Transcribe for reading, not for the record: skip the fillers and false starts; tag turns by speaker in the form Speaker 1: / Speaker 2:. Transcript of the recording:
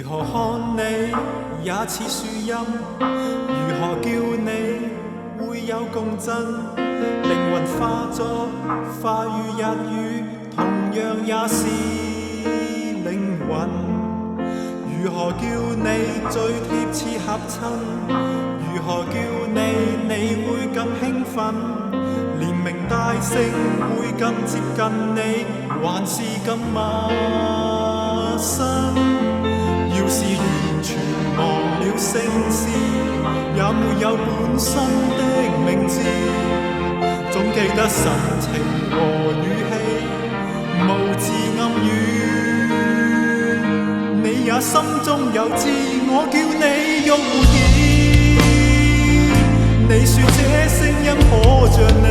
Speaker 1: 何看你也似樹蔭，如何叫你會有共振？靈魂化作化與日語，同樣也是靈魂。如何叫你最貼切合襯？如何叫你會更興奮？連名帶姓會更接近你，還是咁陌生？要是完全忘了姓氏，也沒有本身的名字，總記得神情和語氣，無字暗語。你也心中有知，我叫你用回憶。你說這聲音可像你。